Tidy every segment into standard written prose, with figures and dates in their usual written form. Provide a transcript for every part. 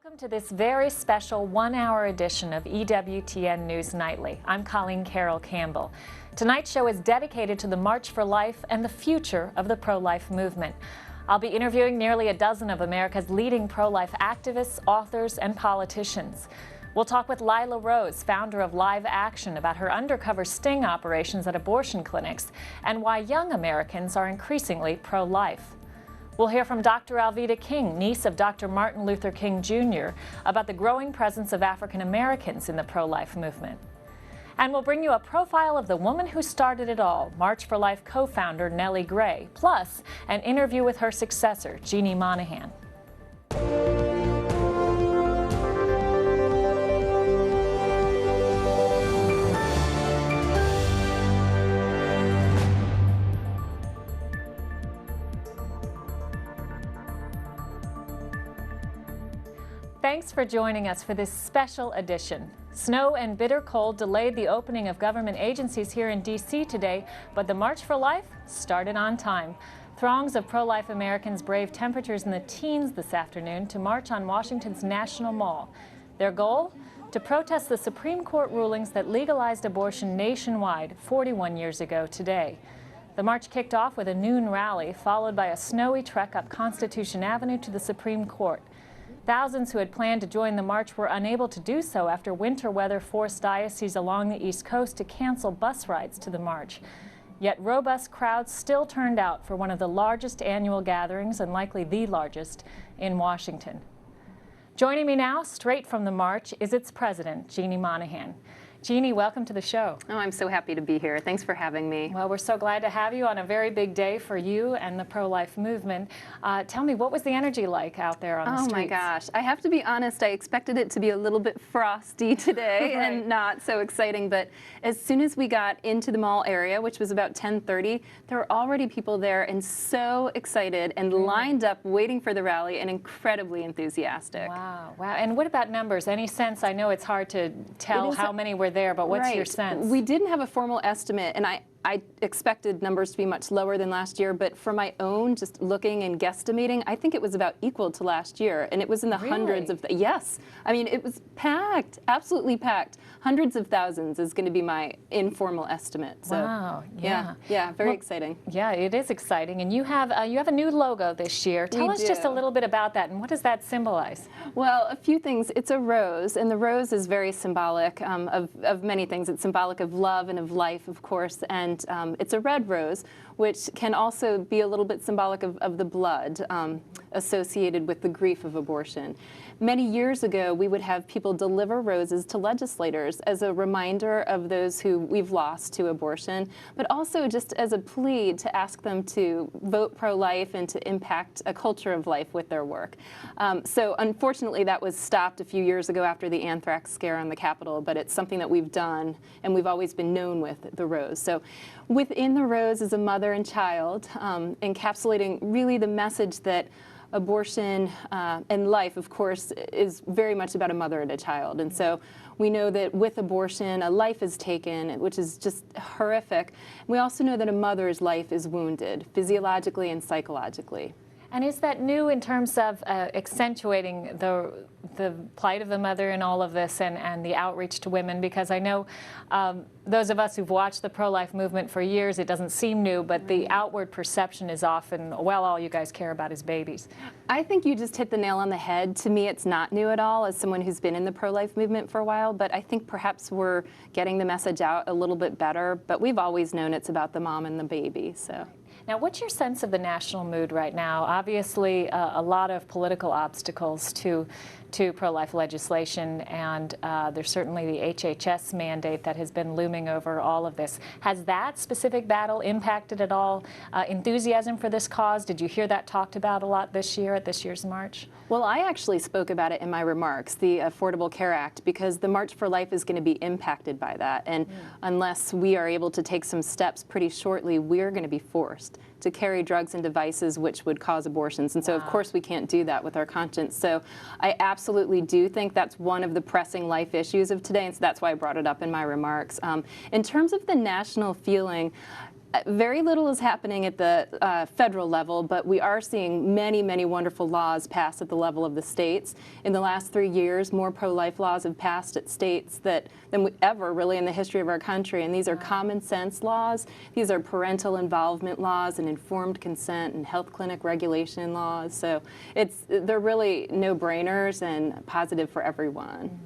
Welcome to this very special one-hour edition of EWTN News Nightly. I'm Colleen Carroll Campbell. Tonight's show is dedicated to the March for Life and the future of the pro-life movement. I'll be interviewing nearly a dozen of America's leading pro-life activists, authors, and politicians. We'll talk with Lila Rose, founder of Live Action, about her undercover sting operations at abortion clinics and why young Americans are increasingly pro-life. We'll hear from Dr. Alveda King, niece of Dr. Martin Luther King Jr., about the growing presence of African-Americans in the pro-life movement. And we'll bring you a profile of the woman who started it all, March for Life co-founder Nellie Gray, plus an interview with her successor, Jeanne Monahan. Thanks for joining us for this special edition. Snow and bitter cold delayed the opening of government agencies here in D.C. today, but the March for Life started on time. Throngs of pro-life Americans braved temperatures in the teens this afternoon to march on Washington's National Mall. Their goal? To protest the Supreme Court rulings that legalized abortion nationwide 41 years ago today. The march kicked off with a noon rally, followed by a snowy trek up Constitution Avenue to the Supreme Court. Thousands who had planned to join the march were unable to do so after winter weather forced dioceses along the East Coast to cancel bus rides to the march. Yet robust crowds still turned out for one of the largest annual gatherings, and likely the largest, in Washington. Joining me now, straight from the march, is its president, Jeanne Monahan. Jeanne, welcome to the show. Oh, I'm so happy to be here. Thanks for having me. Well, we're so glad to have you on a very big day for you and the pro-life movement. Tell me, what was the energy like out there on the streets? Oh my gosh. I have to be honest, I expected it to be a little bit frosty today Right. and not so exciting, but as soon as we got into the mall area, which was about 10:30, there were already people there and so excited and lined up waiting for the rally and incredibly enthusiastic. Wow, wow. And what about numbers? Any sense? I know it's hard to tell how many were there, but what's your sense? We didn't have a formal estimate, and I expected numbers to be much lower than last year, but for my own, just looking and guesstimating, I think it was about equal to last year, and it was in the hundreds of, yes. I mean, it was packed, absolutely packed. Hundreds of thousands is going to be my informal estimate. So, wow, yeah. Yeah, very exciting. Yeah, it is exciting. And you have a new logo this year. Tell us just a little bit about that, and what does that symbolize? Well, a few things. It's a rose, and the rose is very symbolic of many things. It's symbolic of love and of life, of course, and it's a red rose, which can also be a little bit symbolic of the blood associated with the grief of abortion. Many years ago, we would have people deliver roses to legislators as a reminder of those who we've lost to abortion, but also just as a plea to ask them to vote pro-life and to impact a culture of life with their work. So unfortunately, that was stopped a few years ago after the anthrax scare on the Capitol, but it's something that we've done, and we've always been known with the rose. So within the rose is a mother and child, encapsulating really the message that abortion and life, of course, is very much about a mother and a child. And so we know that with abortion, a life is taken, which is just horrific. We also know that a mother's life is wounded, physiologically and psychologically. And is that new in terms of accentuating the plight of the mother in all of this and the outreach to women? Because I know those of us who've watched the pro-life movement for years, it doesn't seem new, but the outward perception is often, well, all you guys care about is babies. I think you just hit the nail on the head. To me, it's not new at all as someone who's been in the pro-life movement for a while, but I think perhaps we're getting the message out a little bit better, but we've always known it's about the mom and the baby, so. Now, what's your sense of the national mood right now? Obviously, a lot of political obstacles to pro-life legislation, and there's certainly the HHS mandate that has been looming over all of this. Has that specific battle impacted at all enthusiasm for this cause? Did you hear that talked about a lot this year at this year's march? Well, I actually spoke about it in my remarks, the Affordable Care Act, because the March for Life is going to be impacted by that. And unless we are able to take some steps pretty shortly, we're going to be forced to carry drugs and devices which would cause abortions. And so, of course, we can't do that with our conscience. So I absolutely do think that's one of the pressing life issues of today, and so that's why I brought it up in my remarks. In terms of the national feeling, Very little is happening at the federal level, but we are seeing many, many wonderful laws passed at the level of the states. In the last 3 years, more pro-life laws have passed at states than ever really in the history of our country, and these are common sense laws. These are parental involvement laws and informed consent and health clinic regulation laws. So they're really no-brainers and positive for everyone.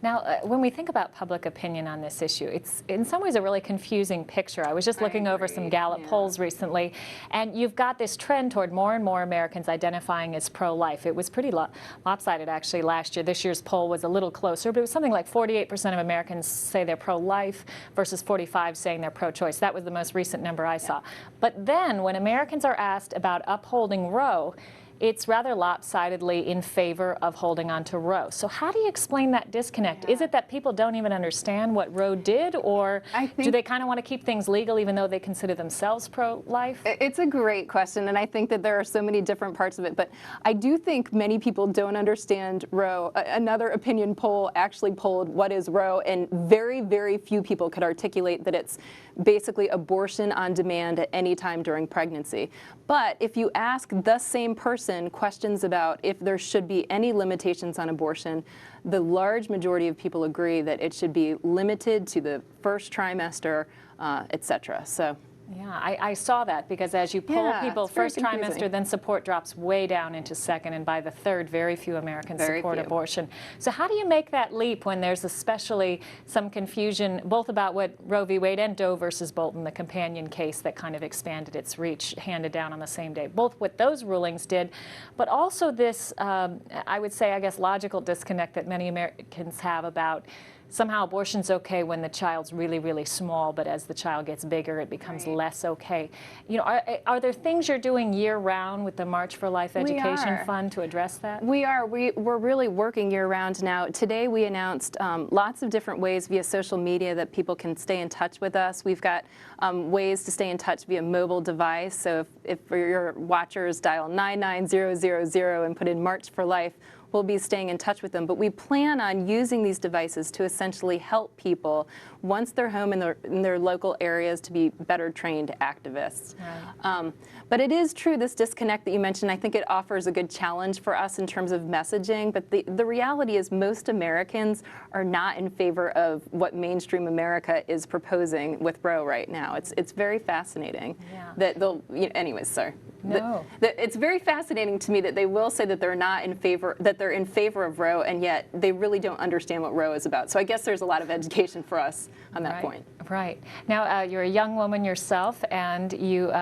Now, when we think about public opinion on this issue, it's in some ways a really confusing picture. I was just looking over some Gallup polls recently, and you've got this trend toward more and more Americans identifying as pro-life. It was pretty lopsided actually last year. This year's poll was a little closer, but it was something like 48% of Americans say they're pro-life versus 45% saying they're pro-choice. That was the most recent number I saw. But then when Americans are asked about upholding Roe, it's rather lopsidedly in favor of holding on to Roe. So how do you explain that disconnect? Is it that people don't even understand what Roe did, or do they kind of want to keep things legal even though they consider themselves pro-life? It's a great question, and I think that there are so many different parts of it, but I do think many people don't understand Roe. Another opinion poll actually polled what is Roe, and very, very few people could articulate that it's basically abortion on demand at any time during pregnancy. But if you ask the same person questions about if there should be any limitations on abortion, the large majority of people agree that it should be limited to the first trimester, et cetera. So. Yeah, I saw that because as you poll people first trimester, then support drops way down into second, and by the third, very few Americans support abortion. So how do you make that leap when there's especially some confusion both about what Roe v. Wade and Doe versus Bolton, the companion case that kind of expanded its reach, handed down on the same day, both what those rulings did, but also this, I would say, I guess, logical disconnect that many Americans have about somehow abortion's okay when the child's really, really small, but as the child gets bigger, it becomes less okay. You know, are there things you're doing year-round with the March for Life Education Fund to address that? We are. We're really working year-round now. Today we announced lots of different ways via social media that people can stay in touch with us. We've got ways to stay in touch via mobile device. So if for your watchers, dial 99000 and put in March for Life, we'll be staying in touch with them. But we plan on using these devices to essentially help people once they're home in their local areas to be better trained activists. Right. But it is true, this disconnect that you mentioned, I think it offers a good challenge for us in terms of messaging. But the reality is most Americans are not in favor of what mainstream America is proposing with Roe right now. It's very fascinating that they'll, anyways, sorry. No. It's very fascinating to me that they will say that they're not in favor, that they're in favor of Roe, and yet they really don't understand what Roe is about. So I guess there's a lot of education for us on that point. Right. Now, you're a young woman yourself, and you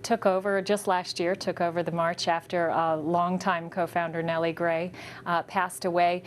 took over just last year, took over the march after a longtime co-founder Nellie Gray passed away.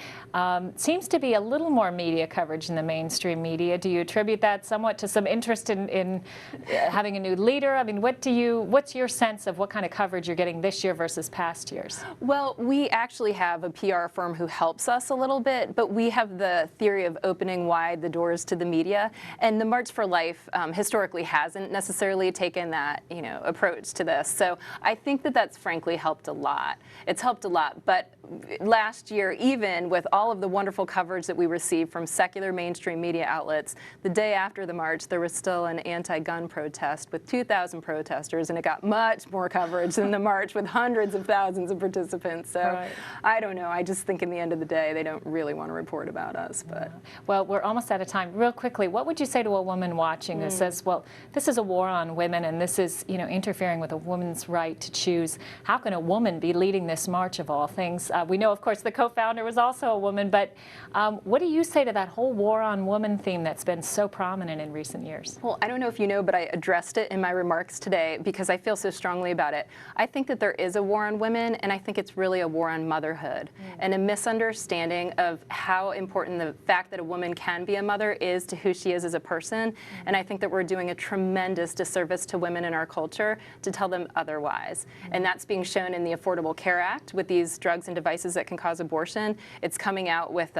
Seems to be a little more media coverage in the mainstream media. Do you attribute that somewhat to some interest in having a new leader? I mean, what's your sense of what kind of coverage you're getting this year versus past years? Well, we actually have a PR firm who helps us a little bit, but we have the theory of opening wide the doors to the media, and the March for Life historically hasn't necessarily taken that approach to this. So I think that that's frankly helped a lot. It's helped a lot, but last year, even with all of the wonderful coverage that we received from secular mainstream media outlets, the day after the march, there was still an anti-gun protest with 2,000 protesters, and it got much more coverage than the march with hundreds of thousands of participants. So I don't know. I just think in the end of the day, they don't really want to report about us. But well, we're almost out of time. Real quickly, what would you say to a woman watching who says, well, this is a war on women, and this is, interfering with a woman's right to choose? How can a woman be leading this march of all things? We know, of course, the co-founder was also a woman, but what do you say to that whole war on women theme that's been so prominent in recent years? Well, I don't know if you know, but I addressed it in my remarks today because I feel so strongly about it. I think that there is a war on women, and I think it's really a war on motherhood and a misunderstanding of how important the fact that a woman can be a mother is to who she is as a person. And I think that we're doing a tremendous disservice to women in our culture to tell them otherwise. And that's being shown in the Affordable Care Act with these drugs and devices that can cause abortion. It's coming out with,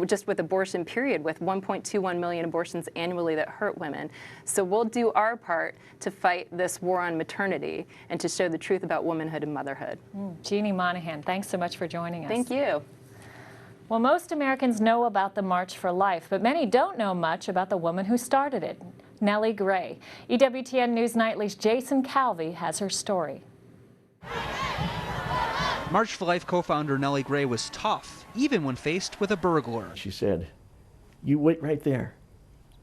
just with abortion period, with 1.21 million abortions annually that hurt women. So we'll do our part to fight this war on maternity and to show the truth about womanhood and motherhood. Jeanne Monahan, thanks so much for joining us. Thank you. Well, most Americans know about the March for Life, but many don't know much about the woman who started it. Nellie Gray. EWTN News Nightly's Jason Calvi has her story. March for Life co-founder Nellie Gray was tough, even when faced with a burglar. She said, "You wait right there.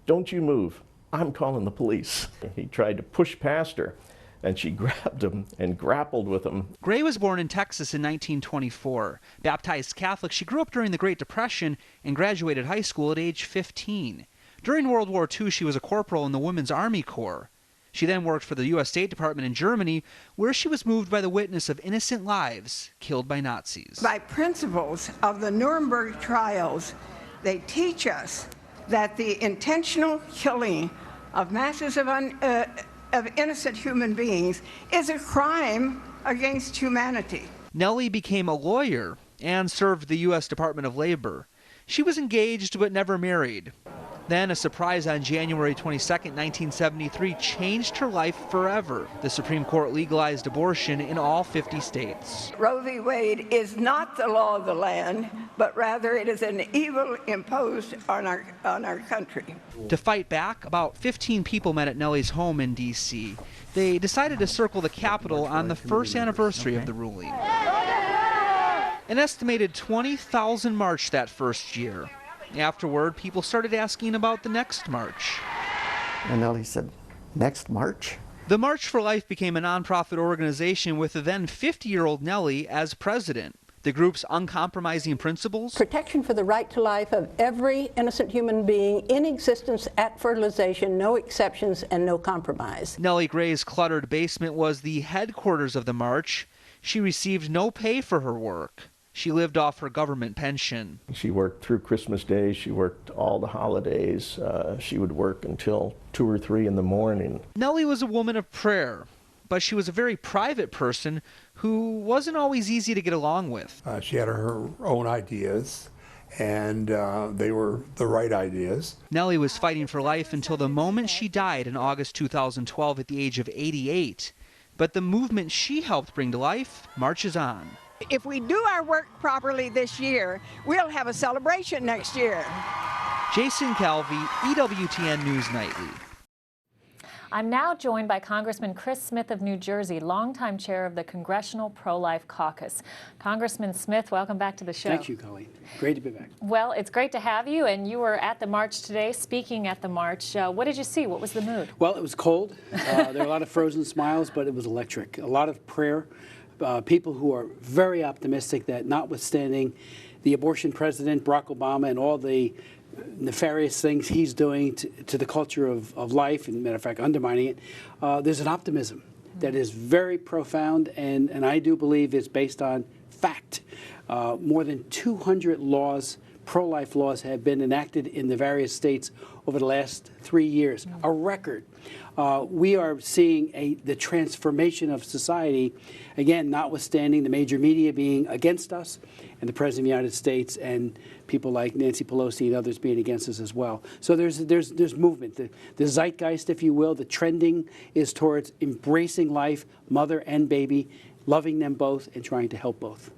Don't you move. I'm calling the police." He tried to push past her, and she grabbed him and grappled with him. Gray was born in Texas in 1924. Baptized Catholic, she grew up during the Great Depression and graduated high school at age 15. During World War II, she was a corporal in the Women's Army Corps. She then worked for the U.S. State Department in Germany, where she was moved by the witness of innocent lives killed by Nazis. By principles of the Nuremberg trials, they teach us that the intentional killing of masses of innocent human beings is a crime against humanity. Nellie became a lawyer and served the U.S. Department of Labor. She was engaged but never married. Then a surprise on January 22, 1973 changed her life forever. The Supreme Court legalized abortion in all 50 states. Roe v. Wade is not the law of the land, but rather it is an evil imposed on our country. To fight back, about 15 people met at Nellie's home in D.C. They decided to circle the Capitol on the first anniversary of the ruling. An estimated 20,000 marched that first year. Afterward, people started asking about the next march. And Nellie said, "Next march?" The March for Life became a nonprofit organization with the then 50-year-old Nellie as president. The group's uncompromising principles: protection for the right to life of every innocent human being in existence at fertilization, no exceptions and no compromise. Nellie Gray's cluttered basement was the headquarters of the march. She received no pay for her work. She lived off her government pension. She worked through Christmas Day. She worked all the holidays. She would work until 2 or 3 in the morning. Nellie was a woman of prayer, but she was a very private person who wasn't always easy to get along with. She had her own ideas, and they were the right ideas. Nellie was fighting for life until the moment she died in August 2012 at the age of 88. But the movement she helped bring to life marches on. If we do our work properly this year, we'll have a celebration next year. Jason Calvi, EWTN News Nightly. I'm now joined by Congressman Chris Smith of New Jersey, longtime chair of the Congressional Pro-Life Caucus. Congressman Smith, welcome back to the show. Thank you, Colleen. Great to be back. Well, it's great to have you, and you were at the march today, speaking at the march. What did you see? What was the mood? Well, it was cold. There were a lot of frozen smiles, but it was electric. A lot of prayer. People who are very optimistic that notwithstanding the abortion president, Barack Obama, and all the nefarious things he's doing to the culture of life, and matter of fact, undermining it, there's an optimism that is very profound, and I do believe it's based on fact. More than 200 laws, pro-life laws, have been enacted in the various states over the last 3 years, a record. We are seeing the transformation of society, again, notwithstanding the major media being against us and the President of the United States and people like Nancy Pelosi and others being against us as well. So there's movement. The zeitgeist, if you will, the trending is towards embracing life, mother and baby, loving them both and trying to help both.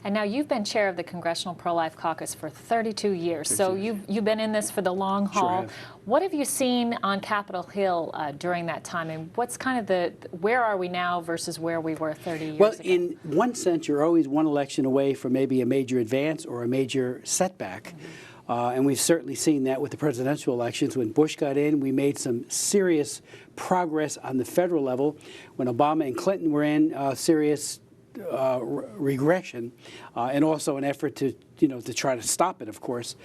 And now you've been chair of the Congressional Pro-Life Caucus for 32 years, so you've been in this for the long haul. Sure. What have you seen on Capitol Hill during that time, and what's kind of where are we now versus where we were 30 years ago? Well, in one sense, you're always one election away from maybe a major advance or a major setback. And we've certainly seen that with the presidential elections. When Bush got in, we made some serious progress on the federal level. When Obama and Clinton were in, serious regression, and also an effort to try to stop it, of course.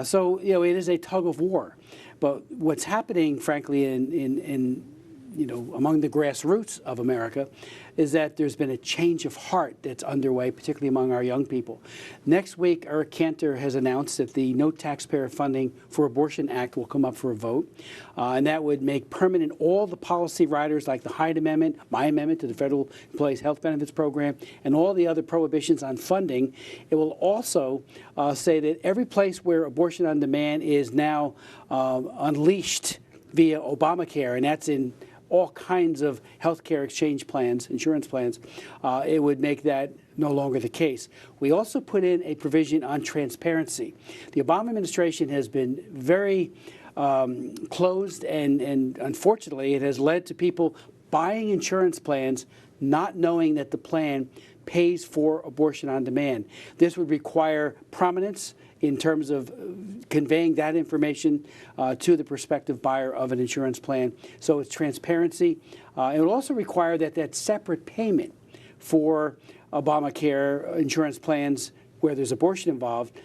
So it is a tug of war. But what's happening, frankly, among the grassroots of America is that there's been a change of heart that's underway, particularly among our young people. Next week, Eric Cantor has announced that the No Taxpayer Funding for Abortion Act will come up for a vote, and that would make permanent all the policy riders like the Hyde Amendment, my amendment to the Federal Employees Health Benefits Program, and all the other prohibitions on funding. It will also say that every place where abortion on demand is now unleashed via Obamacare, and that's in all kinds of health care exchange plans, insurance plans, it would make that no longer the case. We also put in a provision on transparency. The Obama administration has been very closed, and unfortunately it has led to people buying insurance plans not knowing that the plan pays for abortion on demand. This would require prominence in terms of conveying that information to the prospective buyer of an insurance plan. So it's transparency. It will also require that separate payment for Obamacare insurance plans where there's abortion involved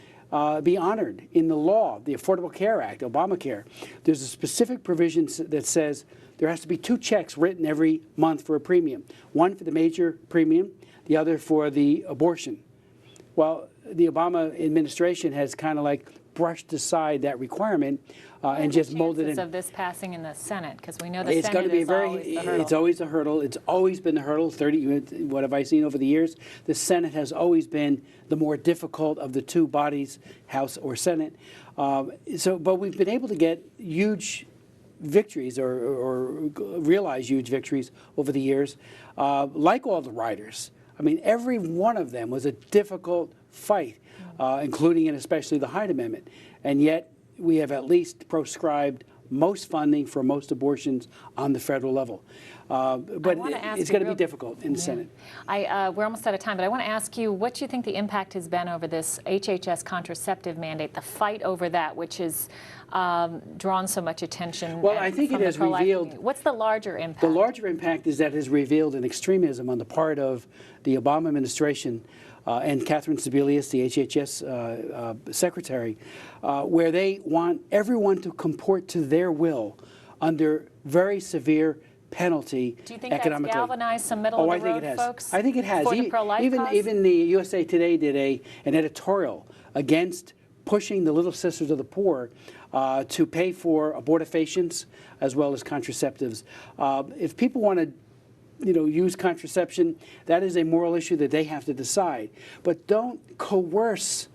be honored in the law, the Affordable Care Act, Obamacare. There's a specific provision that says there has to be 2 checks written every month for a premium, one for the major premium, the other for the abortion. Well, the Obama administration has kind of like brushed aside that requirement and just molded it in. Of this passing in the Senate, because we know the It's going Senate to be always the hurdle. It's always a hurdle. It's always been the hurdle. What have I seen over the years? The Senate has always been the more difficult of the 2 bodies, House or Senate. But we've been able to get huge victories or realize huge victories over the years, like all the riders. I mean, every one of them was a difficult fight, including and especially the Hyde Amendment. And yet we have at least proscribed most funding for most abortions on the federal level. But it's going to be difficult in the Senate. We're almost out of time, but I want to ask you, what do you think the impact has been over this HHS contraceptive mandate, the fight over that, which has drawn so much attention? Well, I think it has revealed... What's the larger impact? The larger impact is that it has revealed an extremism on the part of the Obama administration and Catherine Sebelius, the HHS secretary, where they want everyone to comport to their will under very severe penalty economically. Do you think that's galvanized some middle-of-the-road folks? I think it has. For the pro-life cause? Even the USA Today did an editorial against pushing the Little Sisters of the Poor to pay for abortifacients as well as contraceptives. If people want to use contraception, that is a moral issue that they have to decide. But don't coerce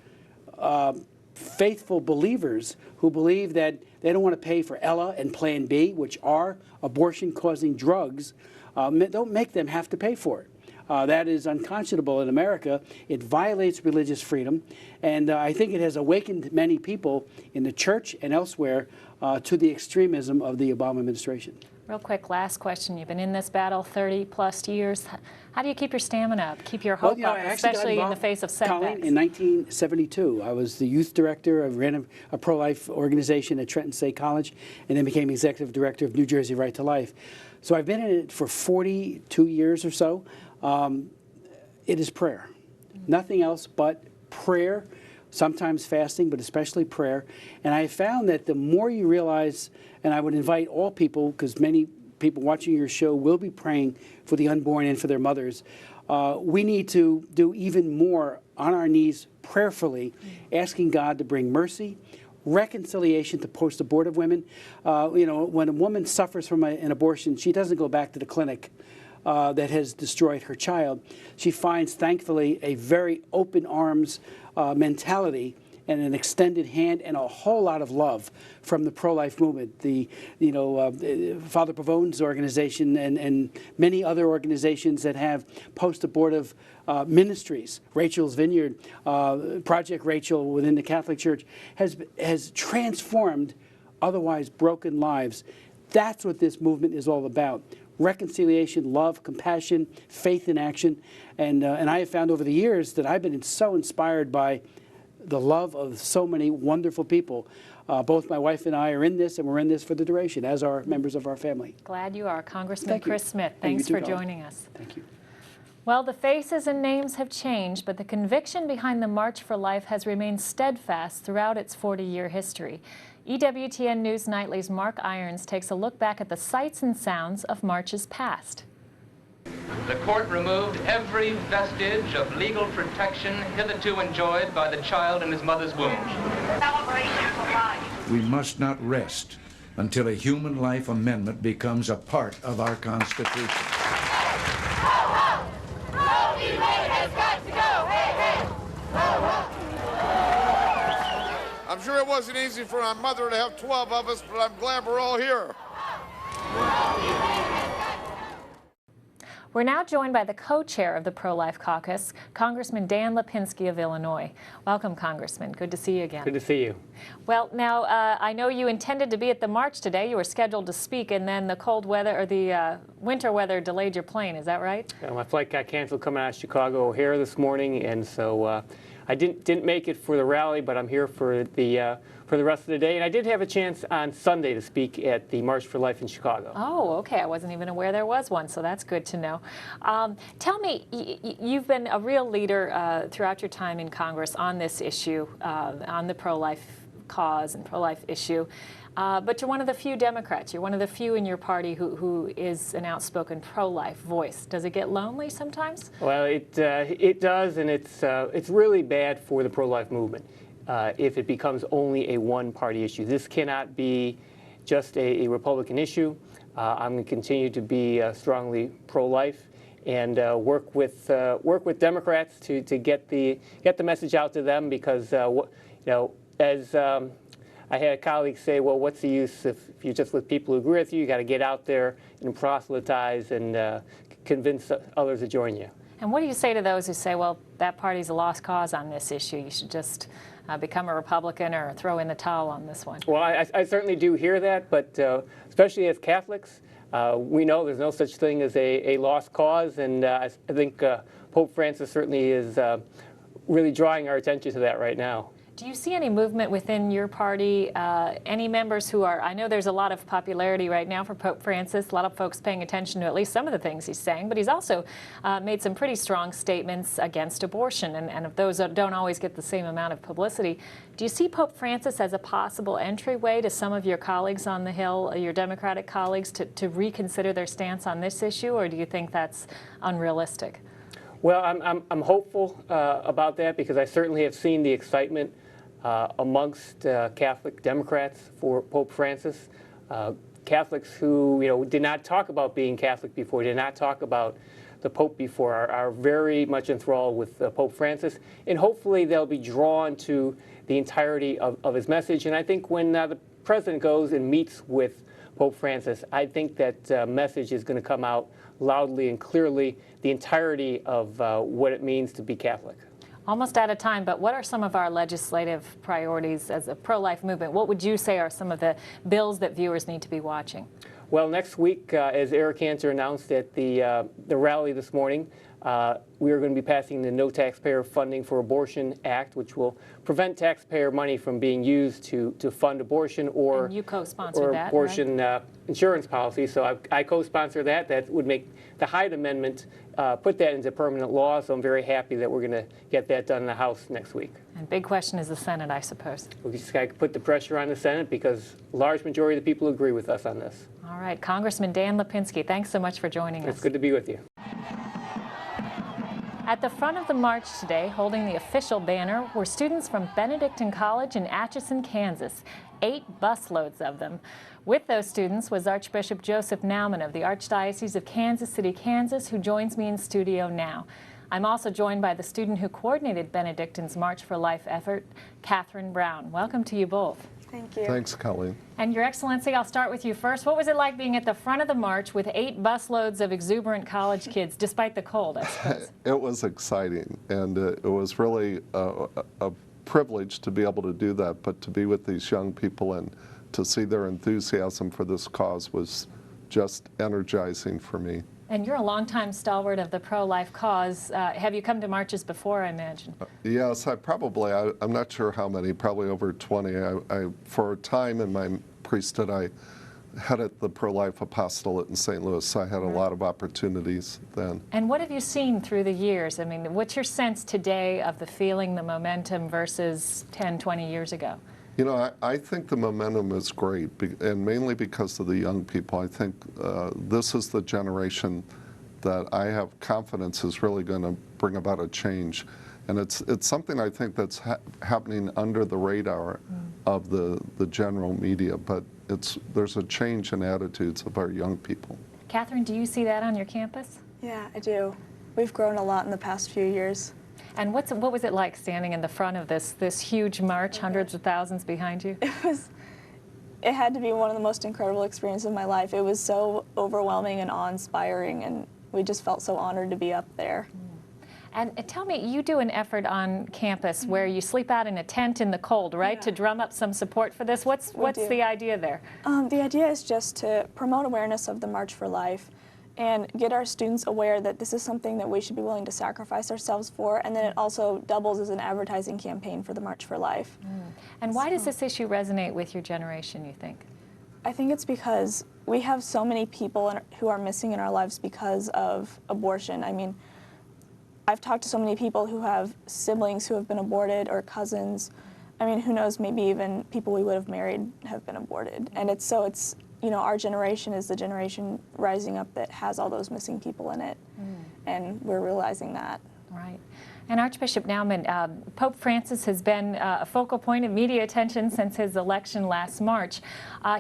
faithful believers who believe that they don't want to pay for Ella and Plan B, which are abortion-causing drugs. Don't make them have to pay for it. That is unconscionable in America. It violates religious freedom, and I think it has awakened many people in the church and elsewhere to the extremism of the Obama administration. Real quick, last question. You've been in this battle 30-plus years. How do you keep your stamina up, keep your hope up, especially in the face of setbacks? Colleen, in 1972, I was the youth director. I ran a pro-life organization at Trenton State College, and then became executive director of New Jersey Right to Life. So I've been in it for 42 years or so. It is prayer. Nothing else but prayer, sometimes fasting, but especially prayer. And I found that the more you realize, and I would invite all people, because many people watching your show will be praying for the unborn and for their mothers, we need to do even more on our knees prayerfully, asking God to bring mercy, reconciliation to post-abortive women. When a woman suffers from an abortion, she doesn't go back to the clinic that has destroyed her child. She finds, thankfully, a very open arms mentality and an extended hand and a whole lot of love from the pro-life movement. Father Pavone's organization and many other organizations that have post-abortive ministries. Rachel's Vineyard, Project Rachel within the Catholic Church has transformed otherwise broken lives. That's what this movement is all about. Reconciliation, love, compassion, faith in action. And I have found over the years that I've been so inspired by the love of so many wonderful people. Both my wife and I are in this, and we're in this for the duration, as are members of our family. Glad you are. Congressman Chris Smith, thanks for joining us. Thank you. Well, the faces and names have changed, but the conviction behind the March for Life has remained steadfast throughout its 40-year history. EWTN News Nightly's Mark Irons takes a look back at the sights and sounds of marches past. The court removed every vestige of legal protection hitherto enjoyed by the child in his mother's womb. We must not rest until a human life amendment becomes a part of our Constitution. I'm sure it wasn't easy for my mother to have 12 of us, but I'm glad we're all here. We're now joined by the co-chair of the Pro-Life Caucus, Congressman Dan Lipinski of Illinois. Welcome, Congressman. Good to see you again. Good to see you. Well, now, I know you intended to be at the march today. You were scheduled to speak, and then the cold weather, or the winter weather, delayed your plane. Is that right? My flight got canceled coming out of Chicago O'Hare this morning, and so I didn't make it for the rally, but I'm here for the rest of the day. And I did have a chance on Sunday to speak at the March for Life in Chicago. Oh, okay. I wasn't even aware there was one, so that's good to know. Tell me, you've been a real leader throughout your time in Congress on this issue, on the pro-life cause and pro-life issue. But you're one of the few Democrats. You're one of the few in your party who is an outspoken pro-life voice. Does it get lonely sometimes? Well, it does, and it's really bad for the pro-life movement if it becomes only a one-party issue. This cannot be just a Republican issue. I'm going to continue to be strongly pro-life and work with Democrats to get the message out to them, because as I had a colleague say, well, what's the use if you're just with people who agree with you? You got to get out there and proselytize and convince others to join you. And what do you say to those who say, well, that party's a lost cause on this issue? You should just become a Republican or throw in the towel on this one? Well, I certainly do hear that, but especially as Catholics, we know there's no such thing as a lost cause, and I think Pope Francis certainly is really drawing our attention to that right now. Do you see any movement within your party, any members who are, I know there's a lot of popularity right now for Pope Francis, a lot of folks paying attention to at least some of the things he's saying, but he's also made some pretty strong statements against abortion, and if those don't always get the same amount of publicity. Do you see Pope Francis as a possible entryway to some of your colleagues on the Hill, your Democratic colleagues, to reconsider their stance on this issue, or do you think that's unrealistic? Well, I'm hopeful about that, because I certainly have seen the excitement amongst Catholic Democrats for Pope Francis. Catholics who did not talk about being Catholic before, did not talk about the Pope before, are very much enthralled with Pope Francis, and hopefully they'll be drawn to the entirety of his message. And I think when the President goes and meets with Pope Francis, I think that message is going to come out loudly and clearly, the entirety of what it means to be Catholic. Almost out of time, but what are some of our legislative priorities as a pro-life movement? What would you say are some of the bills that viewers need to be watching? Well, next week, as Eric Cantor announced at the rally this morning, we are going to be passing the No Taxpayer Funding for Abortion Act, which will prevent taxpayer money from being used to fund abortion or, and you co-sponsored that, abortion right? Insurance policy. So I co-sponsor that. That would make the Hyde Amendment put that into permanent law. So I'm very happy that we're going to get that done in the House next week. And big question is the Senate, I suppose. We just got to put the pressure on the Senate, because a large majority of the people agree with us on this. All right, Congressman Dan Lipinski, thanks so much for joining us. It's good to be with you. At the front of the march today, holding the official banner, were students from Benedictine College in Atchison, Kansas, 8 busloads of them. With those students was Archbishop Joseph Naumann of the Archdiocese of Kansas City, Kansas, who joins me in studio now. I'm also joined by the student who coordinated Benedictine's March for Life effort, Catherine Brown. Welcome to you both. Thank you. Thanks, Colleen. And Your Excellency, I'll start with you first. What was it like being at the front of the march with 8 busloads of exuberant college kids, despite the cold, I suppose? It was exciting, and it was really a privilege to be able to do that, but to be with these young people and to see their enthusiasm for this cause was just energizing for me. And you're a longtime stalwart of the pro-life cause. Have you come to marches before, I imagine? Yes, I'm not sure how many, probably over 20. For a time in my priesthood, I headed the pro-life apostolate in St. Louis, so I had a lot of opportunities then. And what have you seen through the years? I mean, what's your sense today of the feeling, the momentum versus 10, 20 years ago? You know, I think the momentum is great, and mainly because of the young people. I think this is the generation that I have confidence is really going to bring about a change. And it's something I think that's happening under the radar of the general media, but there's a change in attitudes of our young people. Catherine, do you see that on your campus? Yeah, I do. We've grown a lot in the past few years. And what was it like standing in the front of this huge march, hundreds of thousands behind you? It had to be one of the most incredible experiences of my life. It was so overwhelming and awe-inspiring, and we just felt so honored to be up there. And tell me, you do an effort on campus where you sleep out in a tent in the cold, right, to drum up some support for this. What's the idea there? The idea is just to promote awareness of the March for Life and get our students aware that this is something that we should be willing to sacrifice ourselves for, and then it also doubles as an advertising campaign for the March for Life. And why does this issue resonate with your generation, you think? I think it's because we have so many people who are missing in our lives because of abortion. I mean, I've talked to so many people who have siblings who have been aborted, or cousins. I mean, who knows, maybe even people we would have married have been aborted. And it's, you know, our generation is the generation rising up that has all those missing people in it. And we're realizing that. Right. And Archbishop Naumann, Pope Francis has been a focal point of media attention since his election last March.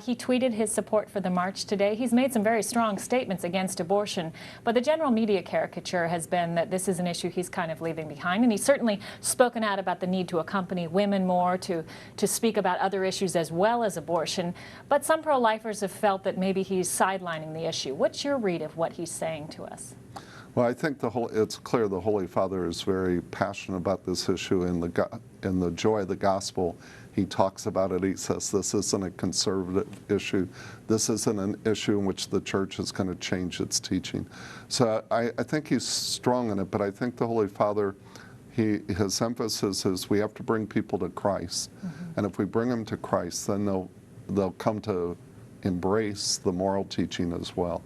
He tweeted his support for the march today. He's made some very strong statements against abortion, but the general media caricature has been that this is an issue he's kind of leaving behind, and he's certainly spoken out about the need to accompany women more, to speak about other issues as well as abortion. But some pro-lifers have felt that maybe he's sidelining the issue. What's your read of what he's saying to us? Well, I think it's clear the Holy Father is very passionate about this issue. In the joy of the gospel, he talks about it. He says this isn't a conservative issue. This isn't an issue in which the church is going to change its teaching. So I think he's strong in it, but I think the Holy Father, his emphasis is we have to bring people to Christ. And if we bring them to Christ, then they'll come to embrace the moral teaching as well.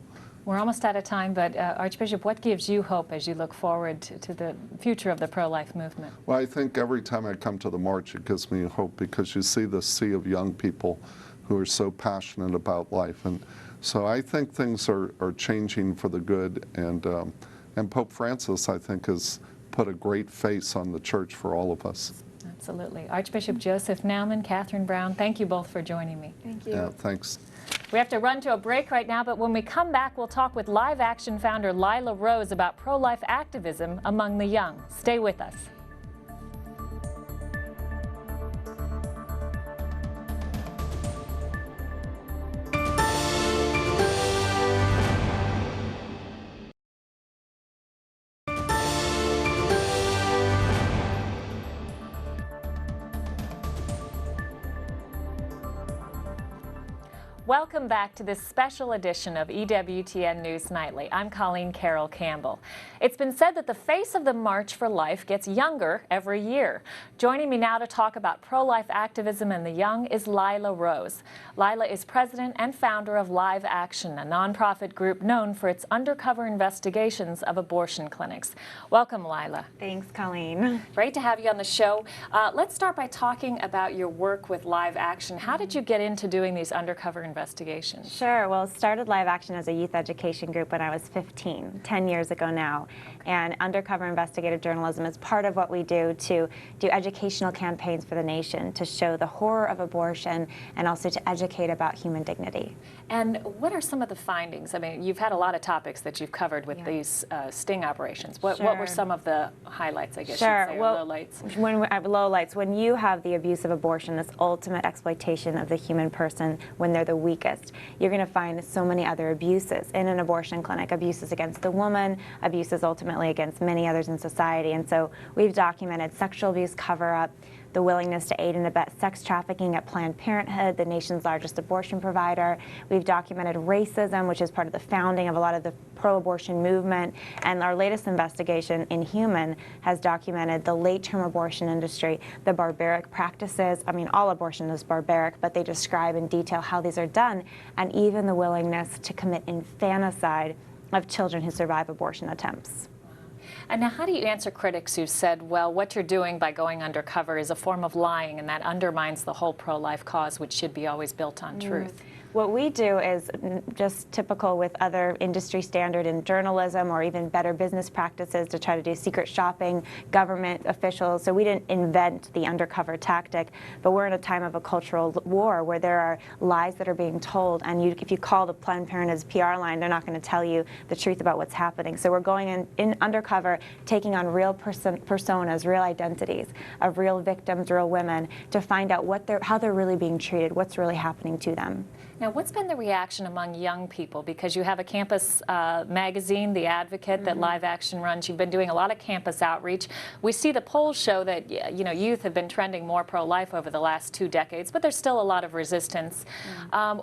We're almost out of time, but Archbishop, what gives you hope as you look forward to the future of the pro-life movement? Well, I think every time I come to the march, it gives me hope, because you see the sea of young people who are so passionate about life. And so I think things are changing for the good. And Pope Francis, I think, has put a great face on the church for all of us. Absolutely. Archbishop Joseph Naumann, Catherine Brown, thank you both for joining me. Thank you. Yeah, thanks. We have to run to a break right now, but when we come back, we'll talk with Live Action founder Lila Rose about pro-life activism among the young. Stay with us. Welcome back to this special edition of EWTN News Nightly. I'm Colleen Carroll Campbell. It's been said that the face of the March for Life gets younger every year. Joining me now to talk about pro-life activism and the young is Lila Rose. Lila is president and founder of Live Action, a nonprofit group known for its undercover investigations of abortion clinics. Welcome, Lila. Thanks, Colleen. Great to have you on the show. Let's start by talking about your work with Live Action. How did you get into doing these undercover investigations? Sure. Well, started Live Action as a youth education group when I was 15, 10 years ago now. And undercover investigative journalism is part of what we do to do educational campaigns for the nation, to show the horror of abortion and also to educate about human dignity. And what are some of the findings? I mean, you've had a lot of topics that you've covered with these sting operations. What were some of the highlights, I guess you'd say, or lowlights? Lowlights. When you have the abuse of abortion, this ultimate exploitation of the human person when they're the weakest, you're going to find so many other abuses in an abortion clinic, abuses against the woman, abuses ultimately against many others in society. And so we've documented sexual abuse cover-up, the willingness to aid and abet sex trafficking at Planned Parenthood, the nation's largest abortion provider. We've documented racism, which is part of the founding of a lot of the pro-abortion movement. And our latest investigation, Inhuman, has documented the late-term abortion industry, the barbaric practices. I mean, all abortion is barbaric, but they describe in detail how these are done, and even the willingness to commit infanticide of children who survive abortion attempts. And now, how do you answer critics who said, well, what you're doing by going undercover is a form of lying, and that undermines the whole pro-life cause, which should be always built on truth? What we do is just typical with other industry standard in journalism or even better business practices to try to do secret shopping, government officials. So we didn't invent the undercover tactic, but we're in a time of a cultural war where there are lies that are being told. And if you call the Planned Parenthood's PR line, they're not going to tell you the truth about what's happening. So we're going in undercover, taking on real personas, real identities of real victims, real women, to find out how they're really being treated, what's really happening to them. Now, what's been the reaction among young people? Because you have a campus magazine, The Advocate, that Live Action runs. You've been doing a lot of campus outreach. We see the polls show that youth have been trending more pro-life over the last 2 decades, but there's still a lot of resistance.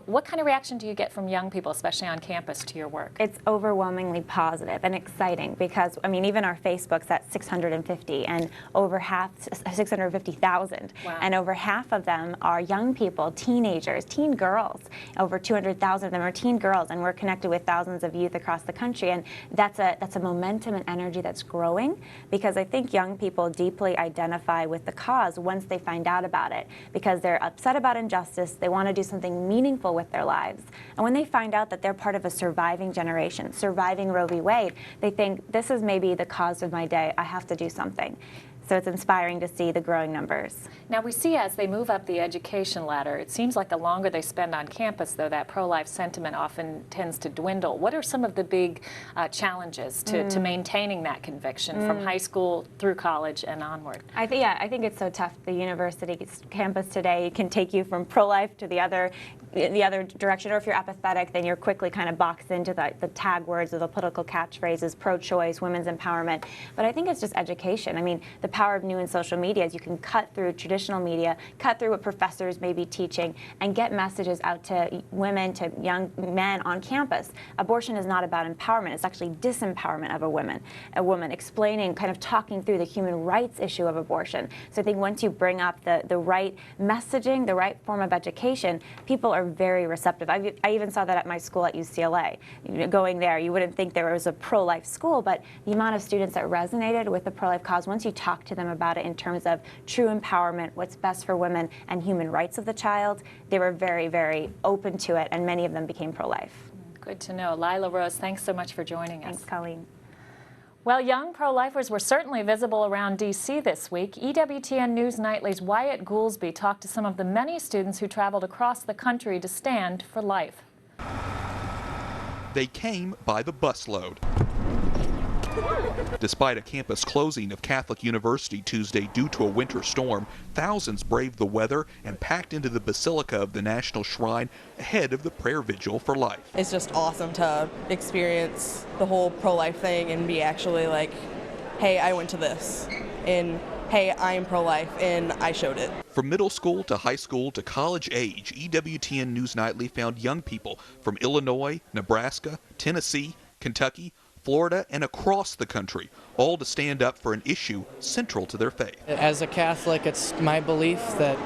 What kind of reaction do you get from young people, especially on campus, to your work? It's overwhelmingly positive and exciting because, I mean, even our Facebook's at 650 and over half, 650,000. Wow. And over half of them are young people, teenagers, teen girls. Over 200,000 of them are teen girls, and we're connected with thousands of youth across the country. And that's a momentum and energy that's growing, because I think young people deeply identify with the cause once they find out about it, because they're upset about injustice. They want to do something meaningful with their lives. And when they find out that they're part of a surviving generation, surviving Roe v. Wade, they think, this is maybe the cause of my day. I have to do something. So it's inspiring to see the growing numbers. Now, we see as they move up the education ladder, it seems like the longer they spend on campus, though, that pro-life sentiment often tends to dwindle. What are some of the big challenges to maintaining that conviction from high school through college and onward? I think it's so tough. The university campus today can take you from pro-life to the other direction, or if you're apathetic, then you're quickly kind of boxed into the tag words or the political catchphrases, pro-choice, women's empowerment. But I think it's just education. I mean, the power of new and social media is you can cut through traditional media, cut through what professors may be teaching, and get messages out to women, to young men on campus. Abortion is not about empowerment. It's actually disempowerment of a woman, explaining, kind of talking through the human rights issue of abortion. So I think once you bring up the right messaging, the right form of education, people are very receptive. I even saw that at my school at UCLA. Going there, you wouldn't think there was a pro-life school, but the amount of students that resonated with the pro-life cause, once you talk to them about it in terms of true empowerment, what's best for women, and human rights of the child, they were very, very open to it, and many of them became pro-life. Good to know. Lila Rose, thanks so much for joining us. Thanks, Colleen. Well, young pro-lifers were certainly visible around D.C. this week. EWTN News Nightly's Wyatt Goolsby talked to some of the many students who traveled across the country to stand for life. They came by the busload. Despite a campus closing of Catholic University Tuesday due to a winter storm, thousands braved the weather and packed into the Basilica of the National Shrine ahead of the prayer vigil for life. It's just awesome to experience the whole pro-life thing and be actually like, hey, I went to this, and hey, I'm pro-life, and I showed it. From middle school to high school to college age, EWTN News Nightly found young people from Illinois, Nebraska, Tennessee, Kentucky, Florida, and across the country, all to stand up for an issue central to their faith. As a Catholic, it's my belief that,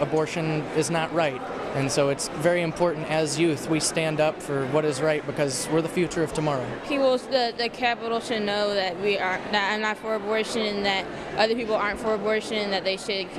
abortion is not right. And so it's very important as youth we stand up for what is right, because we're the future of tomorrow. People, the capital should know that that I'm not for abortion, and that other people aren't for abortion, and that they should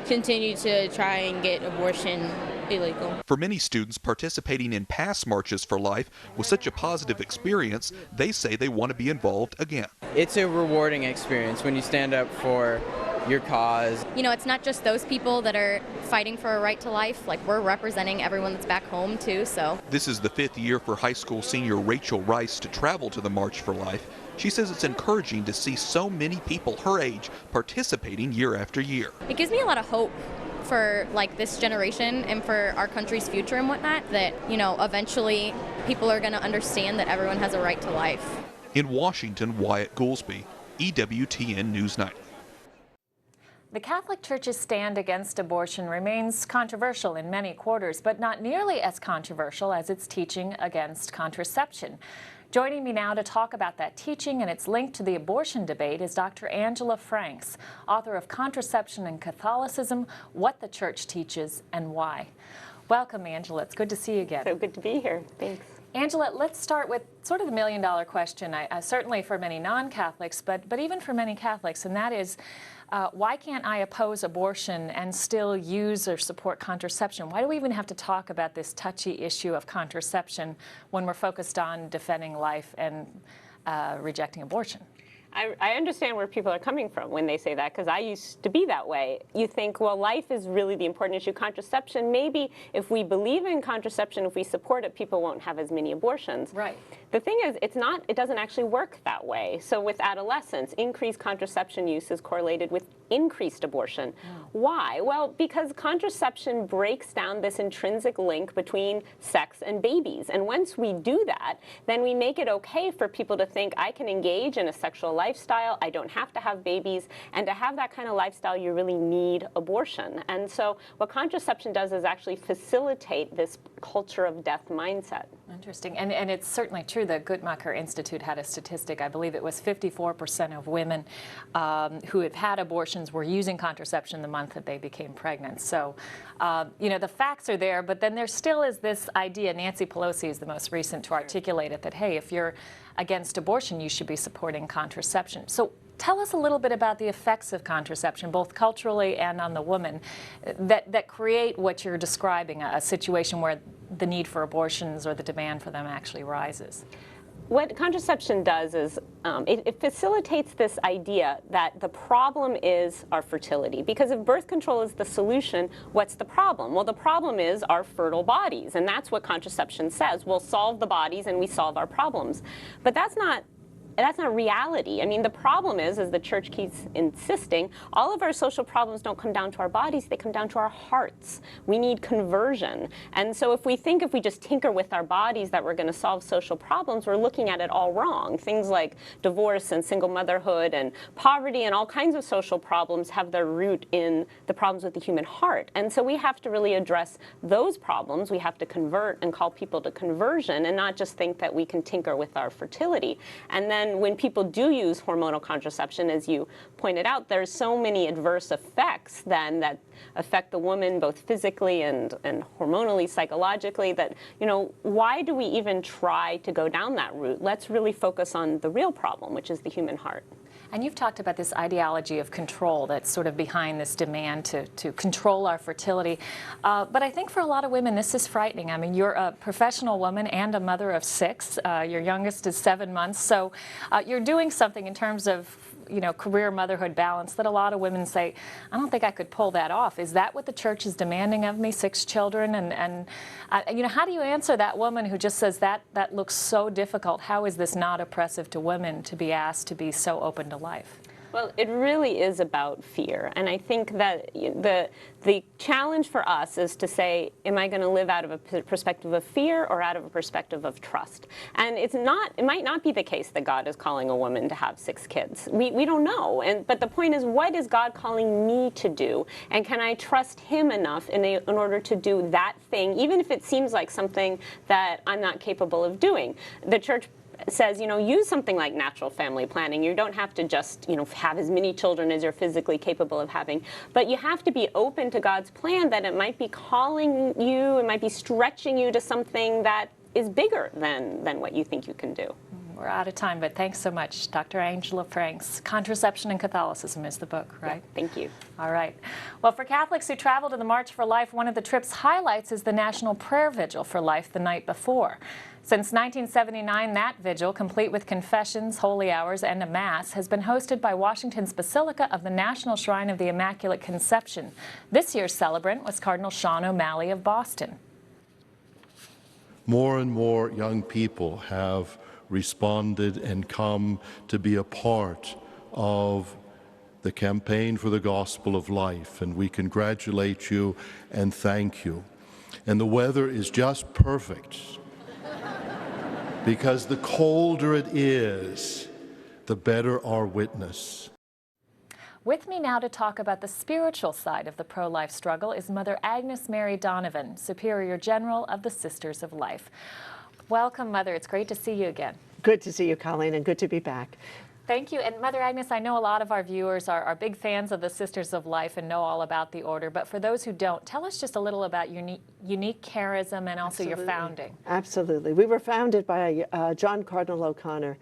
continue to try and get abortion illegal. For many students, participating in past marches for life was such a positive experience, they say they want to be involved again. It's a rewarding experience when you stand up for your cause. It's not just those people that are fighting for a right to life. Like, we're representing everyone that's back home too, so. This is the 5th year for high school senior Rachel Rice to travel to the March for Life. She says it's encouraging to see so many people her age participating year after year. It gives me a lot of hope for this generation and for our country's future and whatnot, that eventually people are going to understand that everyone has a right to life. In Washington, Wyatt Goolsby, EWTN News Nightly. The Catholic Church's stand against abortion remains controversial in many quarters, but not nearly as controversial as its teaching against contraception. Joining me now to talk about that teaching and its link to the abortion debate is Dr. Angela Franks, author of Contraception and Catholicism, What the Church Teaches and Why. Welcome, Angela. It's good to see you again. So good to be here. Thanks. Angela, let's start with sort of the million-dollar question, certainly for many non-Catholics, but even for many Catholics, and that is, why can't I oppose abortion and still use or support contraception? Why do we even have to talk about this touchy issue of contraception when we're focused on defending life and rejecting abortion? I understand where people are coming from when they say that, because I used to be that way. You think, well, life is really the important issue. Contraception, maybe if we believe in contraception, if we support it, people won't have as many abortions. Right. The thing is, it doesn't actually work that way. So with adolescents, increased contraception use is correlated with increased abortion. Why? Well, because contraception breaks down this intrinsic link between sex and babies. And once we do that, then we make it okay for people to think, I can engage in a sexual lifestyle, I don't have to have babies, and to have that kind of lifestyle, you really need abortion. And so what contraception does is actually facilitate this culture of death mindset. Interesting. And it's certainly true. The Guttmacher Institute had a statistic. I believe it was 54% of women who have had abortions were using contraception the month that they became pregnant. So, you know, the facts are there, but then there still is this idea, Nancy Pelosi is the most recent to articulate it, that, hey, if you're against abortion, you should be supporting contraception. So tell us a little bit about the effects of contraception, both culturally and on the woman, that create what you're describing, a situation where the need for abortions or the demand for them actually rises. What contraception does is it facilitates this idea that the problem is our fertility. Because if birth control is the solution, what's the problem? Well, the problem is our fertile bodies, and that's what contraception says. We'll solve the bodies and we solve our problems. But that's not reality. I mean, the problem is, as the church keeps insisting, all of our social problems don't come down to our bodies, they come down to our hearts. We need conversion. And so if we just tinker with our bodies that we're going to solve social problems, we're looking at it all wrong. Things like divorce and single motherhood and poverty and all kinds of social problems have their root in the problems with the human heart. And so we have to really address those problems. We have to convert and call people to conversion and not just think that we can tinker with our fertility. And then when people do use hormonal contraception, as you pointed out, there's so many adverse effects then that affect the woman both physically and hormonally, psychologically, that, you know, why do we even try to go down that route? Let's really focus on the real problem, which is the human heart. And you've talked about this ideology of control that's sort of behind this demand to control our fertility. But I think for a lot of women, this is frightening. I mean, you're a professional woman and a mother of 6. Your youngest is 7 months. So you're doing something in terms of, you know, career motherhood balance that a lot of women say, I don't think I could pull that off. Is that what the church is demanding of me, 6 children? And you know, how do you answer that woman who just says that looks so difficult? How is this not oppressive to women to be asked to be so open to life? Well, it really is about fear. And I think that the challenge for us is to say, am I going to live out of a perspective of fear or out of a perspective of trust? And it might not be the case that God is calling a woman to have 6 kids. We don't know. But the point is, what is God calling me to do? And can I trust him enough in order to do that thing, even if it seems like something that I'm not capable of doing? The church says, you know, use something like natural family planning. You don't have to just, you know, have as many children as you're physically capable of having, but you have to be open to God's plan, that it might be calling you, it might be stretching you to something that is bigger than what you think you can do. We're out of time, but thanks so much. Dr. Angela Franks, Contraception and Catholicism is the book, right? Yeah, thank you. All right. Well, for Catholics who travel to the March for Life, one of the trip's highlights is the National Prayer Vigil for Life the night before. Since 1979, that vigil, complete with confessions, holy hours, and a Mass, has been hosted by Washington's Basilica of the National Shrine of the Immaculate Conception. This year's celebrant was Cardinal Sean O'Malley of Boston. More and more young people have responded and come to be a part of the campaign for the gospel of life, and we congratulate you and thank you. And the weather is just perfect, because the colder it is, the better our witness. With me now to talk about the spiritual side of the pro-life struggle is Mother Agnes Mary Donovan, Superior General of the Sisters of Life. Welcome, Mother. It's great to see you again. Good to see you, Colleen, and good to be back. Thank you. And Mother Agnes, I know a lot of our viewers are big fans of the Sisters of Life and know all about the order, but for those who don't, tell us just a little about your unique charism and also your founding. Absolutely. We were founded by John Cardinal O'Connor,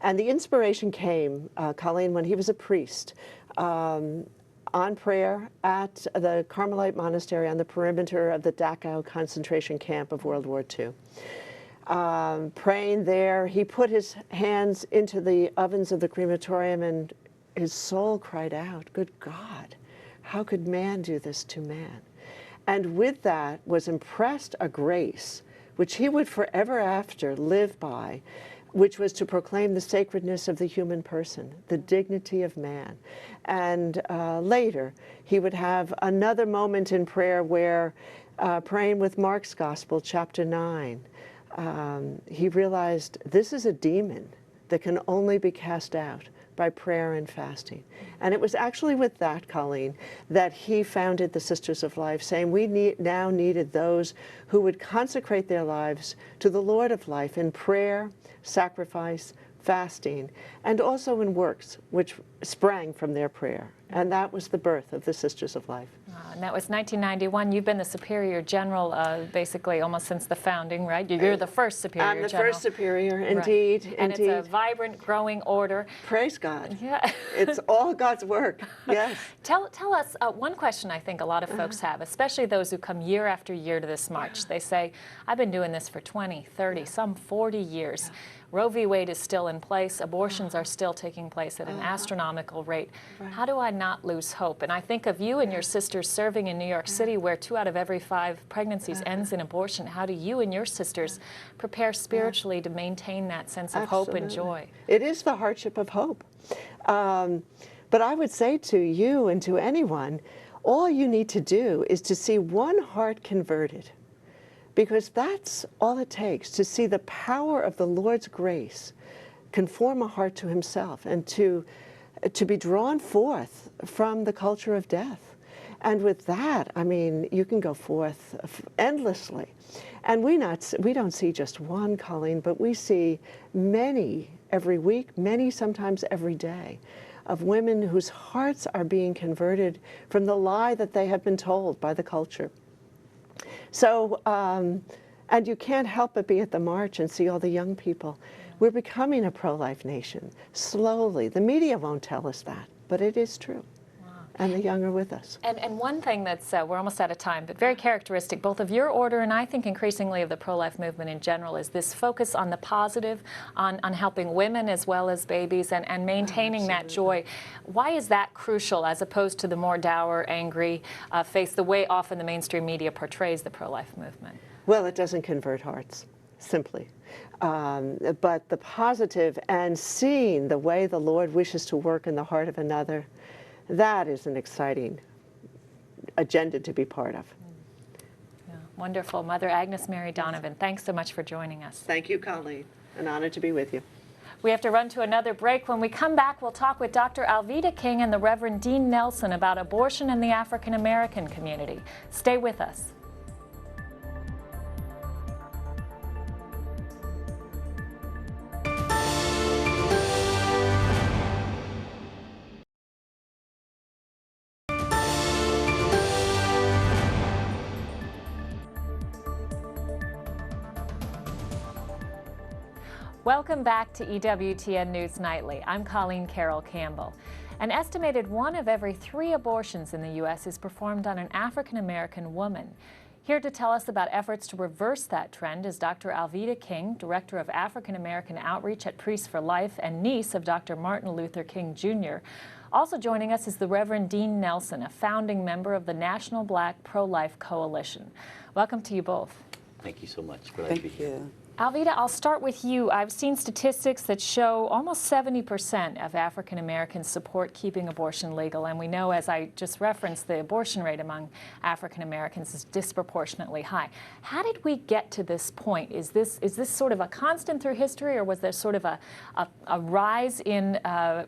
and the inspiration came, Colleen, when he was a priest on prayer at the Carmelite Monastery on the perimeter of the Dachau concentration camp of World War II. Praying there, he put his hands into the ovens of the crematorium, and his soul cried out, "Good God, how could man do this to man?" And with that was impressed a grace which he would forever after live by, which was to proclaim the sacredness of the human person, the dignity of man. And later, he would have another moment in prayer where, praying with Mark's Gospel, chapter 9, he realized this is a demon that can only be cast out by prayer and fasting. And it was actually with that, Colleen, that he founded the Sisters of Life, saying we now needed those who would consecrate their lives to the Lord of life in prayer, sacrifice, fasting, and also in works, which sprang from their prayer. And that was the birth of the Sisters of Life. And that was 1991. You've been the Superior General basically almost since the founding, right? You're the first Superior General. I'm the first Superior, indeed, right. And indeed. it's a vibrant, growing order. Praise God. Yeah. It's all God's work, yes. Tell us one question I think a lot of folks have, especially those who come year after year to this march. They say, I've been doing this for 20, 30, some 40 years. Roe v. Wade is still in place. Abortions are still taking place at an astronomical rate. How do I not lose hope? And I think of you and your sisters serving in New York City, where 2 out of every 5 pregnancies ends in abortion. How do you and your sisters prepare spiritually to maintain that sense of hope and joy? It is the hardship of hope. But I would say to you and to anyone, all you need to do is to see one heart converted. Because that's all it takes, to see the power of the Lord's grace conform a heart to himself and to be drawn forth from the culture of death. And with that, I mean, you can go forth endlessly. And we don't see just one, Colleen, but we see many every week, many sometimes every day, of women whose hearts are being converted from the lie that they have been told by the culture. So, and you can't help but be at the march and see all the young people. We're becoming a pro-life nation, slowly. The media won't tell us that, but it is true. Wow. And the young are with us. And one thing that's, we're almost out of time, but very characteristic, both of your order and I think increasingly of the pro-life movement in general, is this focus on the positive, on helping women as well as babies, and maintaining that joy. Why is that crucial as opposed to the more dour, angry face, the way often the mainstream media portrays the pro-life movement? Well, it doesn't convert hearts, simply. But the positive and seeing the way the Lord wishes to work in the heart of another, that is an exciting agenda to be part of. Yeah, wonderful. Mother Agnes Mary Donovan, thanks so much for joining us. Thank you, Colleen. An honor to be with you. We have to run to another break. When we come back, we'll talk with Dr. Alveda King and the Reverend Dean Nelson about abortion in the African-American community. Stay with us. Welcome back to EWTN News Nightly. I'm Colleen Carroll Campbell. An estimated 1 of every 3 abortions in the U.S. is performed on an African-American woman. Here to tell us about efforts to reverse that trend is Dr. Alveda King, Director of African-American Outreach at Priests for Life and niece of Dr. Martin Luther King, Jr. Also joining us is the Reverend Dean Nelson, a founding member of the National Black Pro-Life Coalition. Welcome to you both. Thank you so much. Glad to be here. Alveda, I'll start with you. I've seen statistics that show almost 70% of African Americans support keeping abortion legal, and we know, as I just referenced, the abortion rate among African Americans is disproportionately high. How did we get to this point? Is this sort of a constant through history, or was there sort of a rise in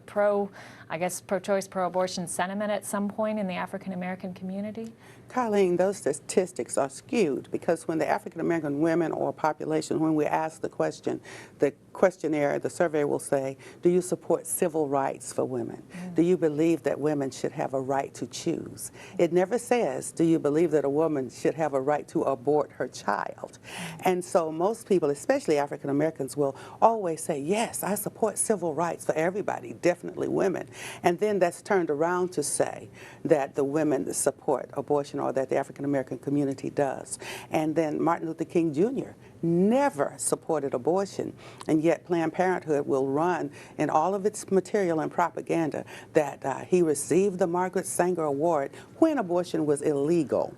pro-choice, pro-abortion sentiment at some point in the African American community? Colleen, those statistics are skewed because when the African American women or population, when we ask the question, the questionnaire, the survey will say, do you support civil rights for women? Do you believe that women should have a right to choose? It never says, do you believe that a woman should have a right to abort her child? And so most people, especially African Americans, will always say, yes, I support civil rights for everybody, definitely women. And then that's turned around to say that the women support abortion, or that the African American community does. And then Martin Luther King Jr. never supported abortion, and yet Planned Parenthood will run in all of its material and propaganda that he received the Margaret Sanger Award when abortion was illegal.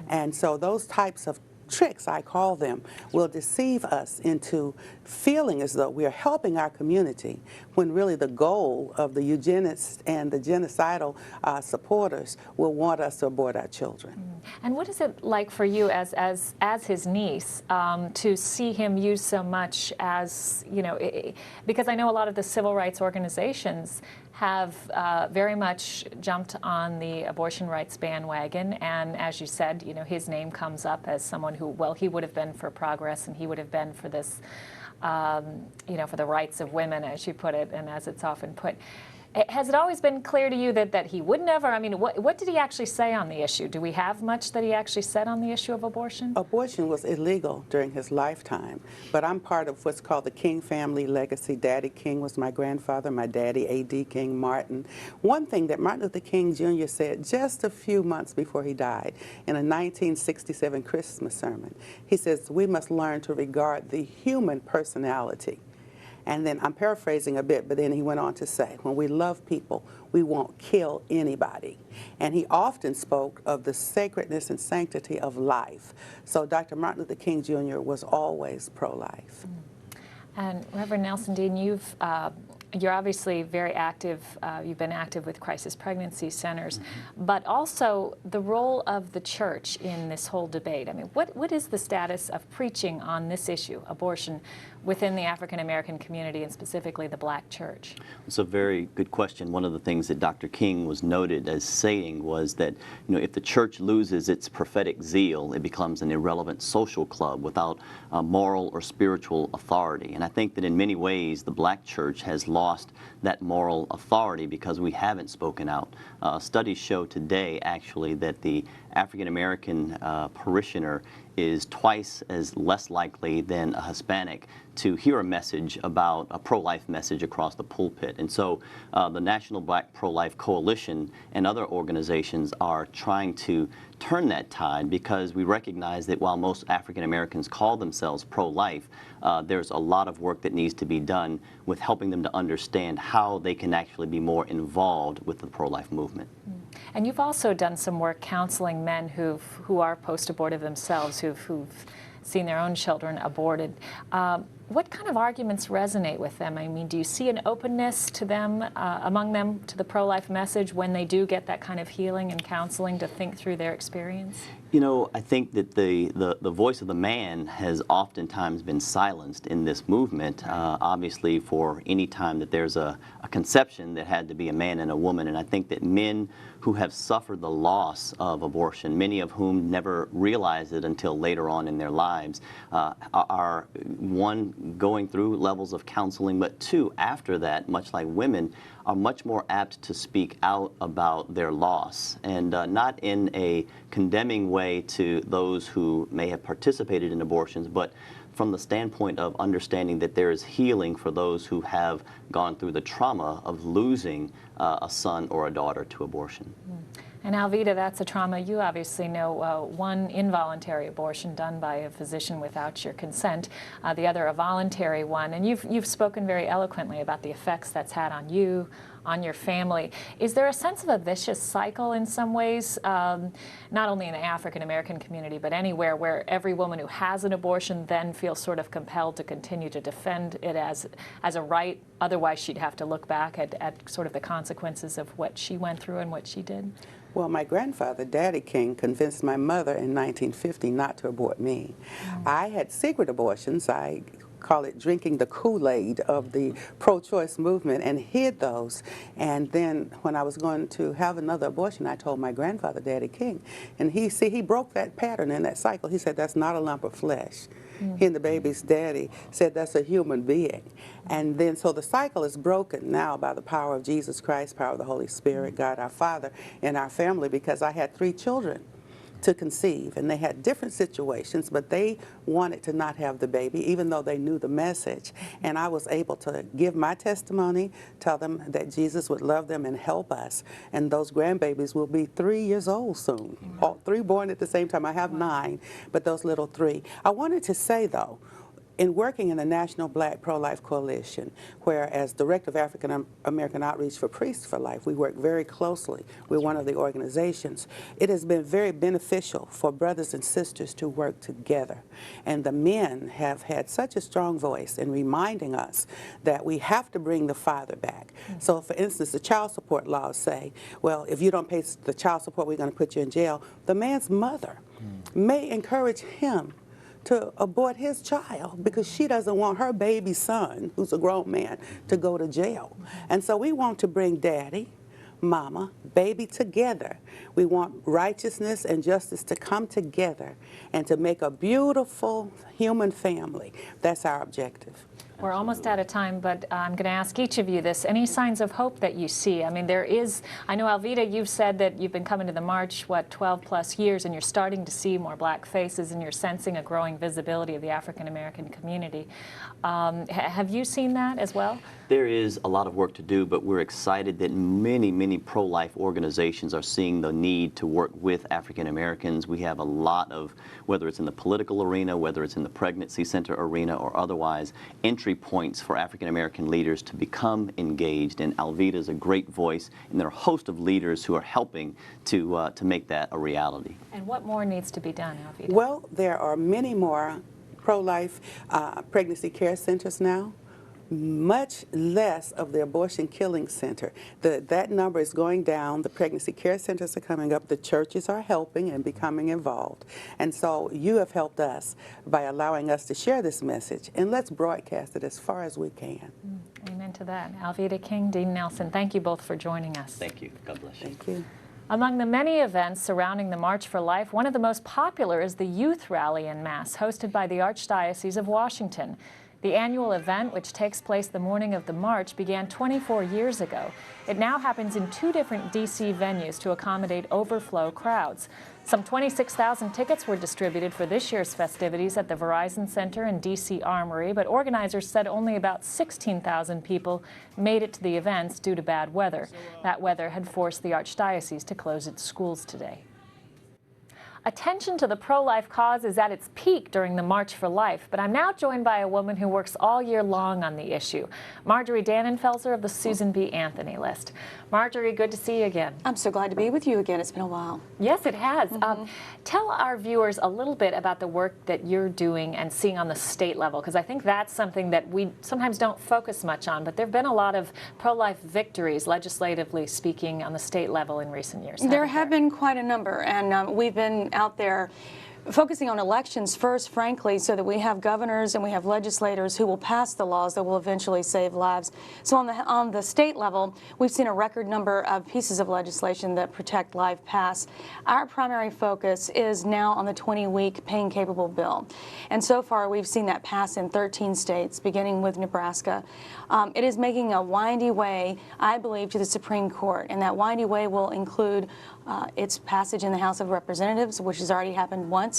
And so those types of tricks, I call them, will deceive us into feeling as though we are helping our community when really the goal of the eugenists and the genocidal supporters will want us to abort our children. And what is it like for you as his niece to see him used so much as, you know, because I know a lot of the civil rights organizations have very much jumped on the abortion rights bandwagon, and as you said, you know, his name comes up as someone who, well, he would have been for progress and he would have been for this, you know, for the rights of women, as you put it, and as it's often put. Has it always been clear to you that he would never, I mean, what did he actually say on the issue? Do we have much that he actually said on the issue of abortion? Abortion was illegal during his lifetime, but I'm part of what's called the King family legacy. Daddy King was my grandfather, my daddy, A.D. King Martin. One thing that Martin Luther King Jr. said just a few months before he died in a 1967 Christmas sermon, he says, we must learn to regard the human personality. And then I'm paraphrasing a bit, but then he went on to say, when we love people, we won't kill anybody. And he often spoke of the sacredness and sanctity of life. So Dr. Martin Luther King Jr. was always pro-life. And Reverend Nelson Dean, you're obviously very active. You've been active with crisis pregnancy centers, but also the role of the church in this whole debate. I mean, what is the status of preaching on this issue, abortion, within the African-American community and specifically the black church? It's a very good question. One of the things that Dr. King was noted as saying was that, you know, if the church loses its prophetic zeal, it becomes an irrelevant social club without moral or spiritual authority. And I think that in many ways the black church has lost that moral authority because we haven't spoken out. Studies show today actually that the African-American parishioner is twice as less likely than a Hispanic to hear a message about a pro-life message across the pulpit. And so the National Black Pro-Life Coalition and other organizations are trying to turn that tide because we recognize that while most African Americans call themselves pro-life, there's a lot of work that needs to be done with helping them to understand how they can actually be more involved with the pro-life movement. And you've also done some work counseling men who are post-abortive themselves, who've seen their own children aborted. What kind of arguments resonate with them? I mean, do you see an openness to them, among them, to the pro-life message when they do get that kind of healing and counseling to think through their experience? You know, I think that the voice of the man has oftentimes been silenced in this movement. Obviously, for any time that there's a conception, there had to be a man and a woman. And I think that men who have suffered the loss of abortion, many of whom never realize it until later on in their lives, are, one, going through levels of counseling, but two, after that, much like women, are much more apt to speak out about their loss, and not in a condemning way to those who may have participated in abortions, but from the standpoint of understanding that there is healing for those who have gone through the trauma of losing a son or a daughter to abortion. And Alveda, that's a trauma. You obviously know one involuntary abortion done by a physician without your consent, the other a voluntary one. And you've spoken very eloquently about the effects that's had on you, on your family. Is there a sense of a vicious cycle in some ways, not only in the African-American community, but anywhere where every woman who has an abortion then feels sort of compelled to continue to defend it as a right? Otherwise, she'd have to look back at sort of the consequences of what she went through and what she did? Well, my grandfather, Daddy King, convinced my mother in 1950 not to abort me. I had secret abortions. I call it drinking the Kool-Aid of the pro-choice movement, and hid those. And then when I was going to have another abortion, I told my grandfather, Daddy King, and he broke that pattern and that cycle. He said, that's not a lump of flesh. He and the baby's daddy said that's a human being. And then so the cycle is broken now by the power of Jesus Christ, power of the Holy Spirit, God our Father, and our family, because I had 3 children to conceive, and they had different situations, but they wanted to not have the baby, even though they knew the message. And I was able to give my testimony, tell them that Jesus would love them and help us. And those grandbabies will be 3 years old soon. All 3 born at the same time. I have 9, but those little 3. I wanted to say, though, in working in the National Black Pro-Life Coalition, where as Director of African-American Outreach for Priests for Life, we work very closely with one of the organizations. It has been very beneficial for brothers and sisters to work together. And the men have had such a strong voice in reminding us that we have to bring the father back. So for instance, the child support laws say, well, if you don't pay the child support, we're going to put you in jail. The man's mother may encourage him to abort his child because she doesn't want her baby son, who's a grown man, to go to jail. And so we want to bring daddy, mama, baby together. We want righteousness and justice to come together and to make a beautiful human family. That's our objective. We're almost out of time, but I'm going to ask each of you this. Any signs of hope that you see? I mean, there is, I know, Alveda, you've said that you've been coming to the march, what, 12-plus years, and you're starting to see more black faces, and you're sensing a growing visibility of the African-American community. Have you seen that as well? There is a lot of work to do, but we're excited that many, many pro-life organizations are seeing the need to work with African Americans. We have a lot of, whether it's in the political arena, whether it's in the pregnancy center arena or otherwise, entry points for African American leaders to become engaged. And Alveda is a great voice, and there are a host of leaders who are helping to make that a reality. And what more needs to be done, Alveda? Well, there are many more pro-life pregnancy care centers now. Much less of the abortion killing center. That number is going down. The pregnancy care centers are coming up. The churches are helping and becoming involved. And so you have helped us by allowing us to share this message, and let's broadcast it as far as we can. Amen to that. Alveda King, Dean Nelson, thank you both for joining us. Thank you. God bless you. Thank you. Among the many events surrounding the March for Life, one of the most popular is the Youth Rally en Masse, hosted by the Archdiocese of Washington. The annual event, which takes place the morning of the march, began 24 years ago. It now happens in 2 different D.C. venues to accommodate overflow crowds. Some 26,000 tickets were distributed for this year's festivities at the Verizon Center and D.C. Armory, but organizers said only about 16,000 people made it to the events due to bad weather. That weather had forced the Archdiocese to close its schools today. Attention to the pro-life cause is at its peak during the March for Life, but I'm now joined by a woman who works all year long on the issue, Marjorie Dannenfelser of the Susan B. Anthony list. Marjorie, good to see you again. I'm so glad to be with you again. It's been a while. Yes, it has. Tell our viewers a little bit about the work that you're doing and seeing on the state level, because I think that's something that we sometimes don't focus much on, but there have been a lot of pro-life victories, legislatively speaking, on the state level in recent years. There have been quite a number, and we've been out there focusing on elections first, frankly, so that we have governors and we have legislators who will pass the laws that will eventually save lives. So on the state level, we've seen a record number of pieces of legislation that protect life pass. Our primary focus is now on the 20-week pain-capable bill. And so far, we've seen that pass in 13 states, beginning with Nebraska. It is making a windy way, I believe, to the Supreme Court, and that windy way will include its passage in the House of Representatives, which has already happened once.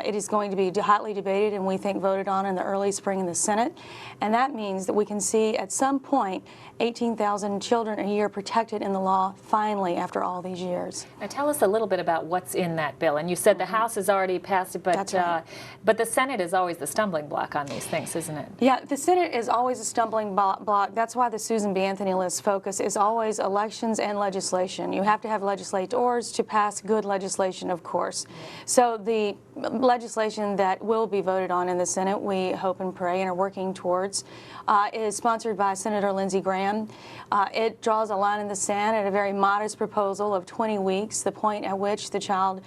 It is going to be hotly debated and we think voted on in the early spring in the Senate. And that means that we can see at some point 18,000 children a year protected in the law finally after all these years. Now tell us a little bit about what's in that bill. And you said the House has already passed it, but, That's right. But the Senate is always the stumbling block on these things, isn't it? Yeah, the Senate is always a stumbling block. That's why the Susan B. Anthony list focus is always elections and legislation. You have to have legislators to pass good legislation, of course. So the legislation that will be voted on in the Senate, we hope and pray and are working towards, is sponsored by Senator Lindsey Graham. It draws a line in the sand at a very modest proposal of 20 weeks, the point at which the child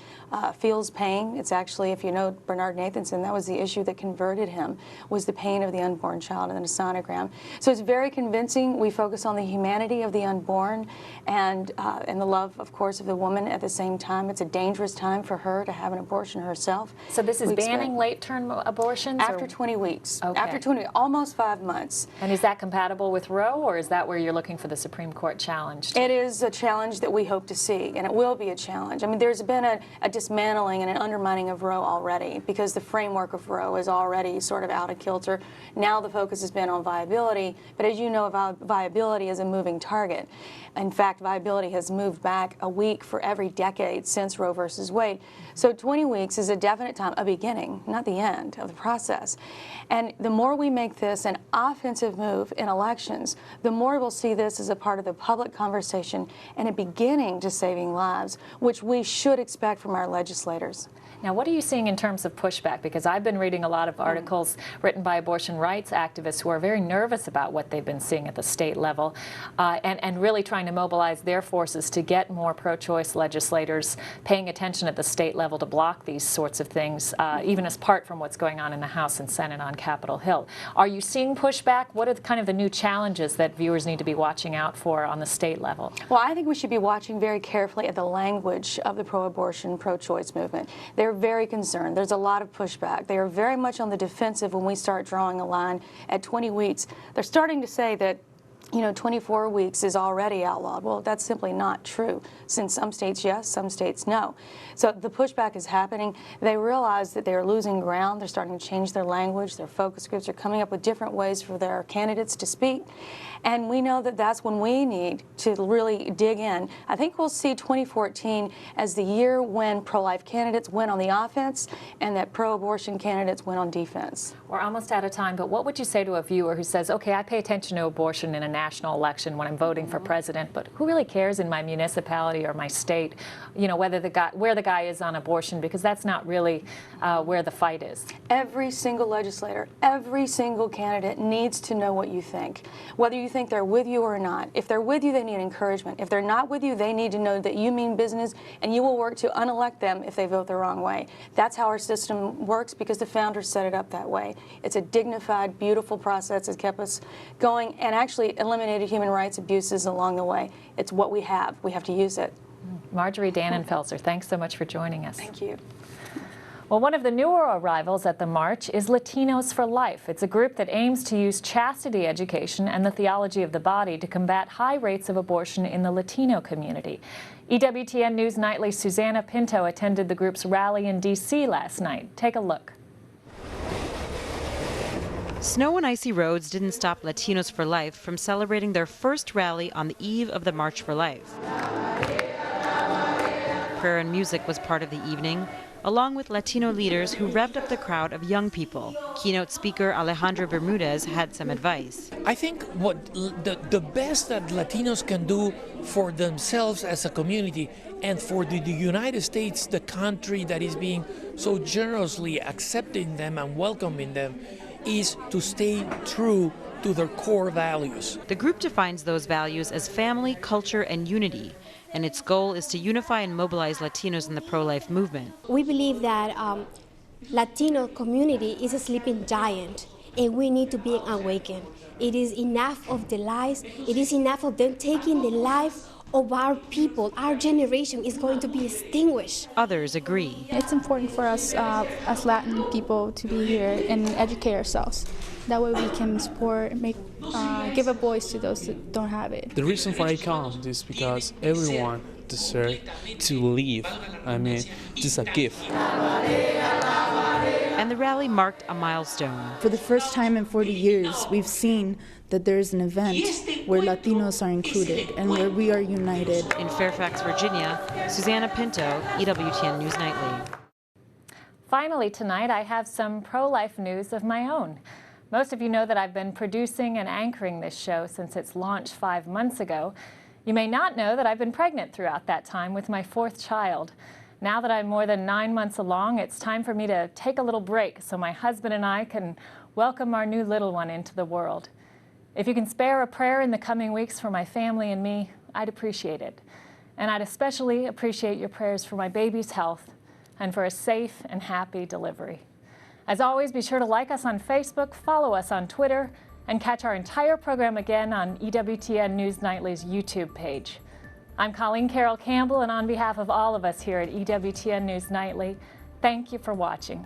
feels pain. It's actually, if you know Bernard Nathanson, that was the issue that converted him, was the pain of the unborn child in a sonogram. So it's very convincing. We focus on the humanity of the unborn and the love, of course, of the woman at the same time. It's a dangerous time for her to have an abortion herself. So this is banning late-term abortions? After 20 weeks. Okay. After 20, almost 5 months. And is that compatible with Roe, or is that where you're looking for the Supreme Court challenge? It is a challenge that we hope to see, and it will be a challenge. I mean, there's been a dismantling and an undermining of Roe already, because the framework of Roe is already sort of out of kilter. Now the focus has been on viability, but as you know, viability is a moving target. In fact, viability has moved back a week week for every decade since Roe versus Wade. So 20 weeks is a definite time, a beginning, not the end of the process. And the more we make this an offensive move in elections, the more we'll see this as a part of the public conversation and a beginning to saving lives, which we should expect from our legislators. Now, what are you seeing in terms of pushback? Because I've been reading a lot of articles written by abortion rights activists who are very nervous about what they've been seeing at the state level and really trying to mobilize their forces to get more pro-choice legislators paying attention at the state level to block these sorts of things, even apart from what's going on in the House and Senate on Capitol Hill. Are you seeing pushback? What are kind of the new challenges that viewers need to be watching out for on the state level? Well, I think we should be watching very carefully at the language of the pro-abortion, pro-choice movement. They're very concerned. There's a lot of pushback. They are very much on the defensive when we start drawing a line at 20 weeks. They're starting to say that 24 weeks is already outlawed. Well, that's simply not true. Since some states yes, some states no. So the pushback is happening. They realize that they're losing ground. They're starting to change their language. Their focus groups are coming up with different ways for their candidates to speak. And we know that that's when we need to really dig in. I think we'll see 2014 as the year when pro-life candidates win on the offense and that pro-abortion candidates win on defense. We're almost out of time, but what would you say to a viewer who says, okay, I pay attention to abortion in a national election when I'm voting for president, but who really cares in my municipality or my state, whether where the guy is on abortion, because that's not really where the fight is. Every single legislator, every single candidate needs to know what you think, whether you think they're with you or not. If they're with you, they need encouragement. If they're not with you, they need to know that you mean business and you will work to unelect them if they vote the wrong way. That's how our system works because the founders set it up that way. It's a dignified, beautiful process that kept us going and actually eliminated human rights abuses along the way. It's what we have. We have to use it. Marjorie Dannenfelser, thanks so much for joining us. Thank you. Well, one of the newer arrivals at the march is Latinos for Life. It's a group that aims to use chastity education and the theology of the body to combat high rates of abortion in the Latino community. EWTN News Nightly's Susanna Pinto attended the group's rally in D.C. last night. Take a look. Snow and icy roads didn't stop Latinos for Life from celebrating their first rally on the eve of the March for Life. Prayer and music was part of the evening, along with Latino leaders who revved up the crowd of young people. Keynote speaker Alejandro Bermudez had some advice. I think what the best that Latinos can do for themselves as a community and for the United States, the country that is being so generously accepting them and welcoming them, is to stay true to their core values. The group defines those values as family, culture, and unity, and its goal is to unify and mobilize Latinos in the pro-life movement. We believe that Latino community is a sleeping giant, and we need to be awakened. It is enough of the lies. It is enough of them taking the life of our people. Our generation is going to be extinguished. Others agree. It's important for us as Latin people to be here and educate ourselves. That way we can support, give a voice to those that don't have it. The reason why I come is because everyone deserves to live. I mean, just a gift. And the rally marked a milestone. For the first time in 40 years, we've seen that there is an event where Latinos are included and where we are united. In Fairfax, Virginia, Susanna Pinto, EWTN News Nightly. Finally tonight, I have some pro-life news of my own. Most of you know that I've been producing and anchoring this show since its launch 5 months ago. You may not know that I've been pregnant throughout that time with my 4th child. Now that I'm more than 9 months along, it's time for me to take a little break so my husband and I can welcome our new little one into the world. If you can spare a prayer in the coming weeks for my family and me, I'd appreciate it. And I'd especially appreciate your prayers for my baby's health and for a safe and happy delivery. As always, be sure to like us on Facebook, follow us on Twitter, and catch our entire program again on EWTN News Nightly's YouTube page. I'm Colleen Carroll Campbell, and on behalf of all of us here at EWTN News Nightly, thank you for watching.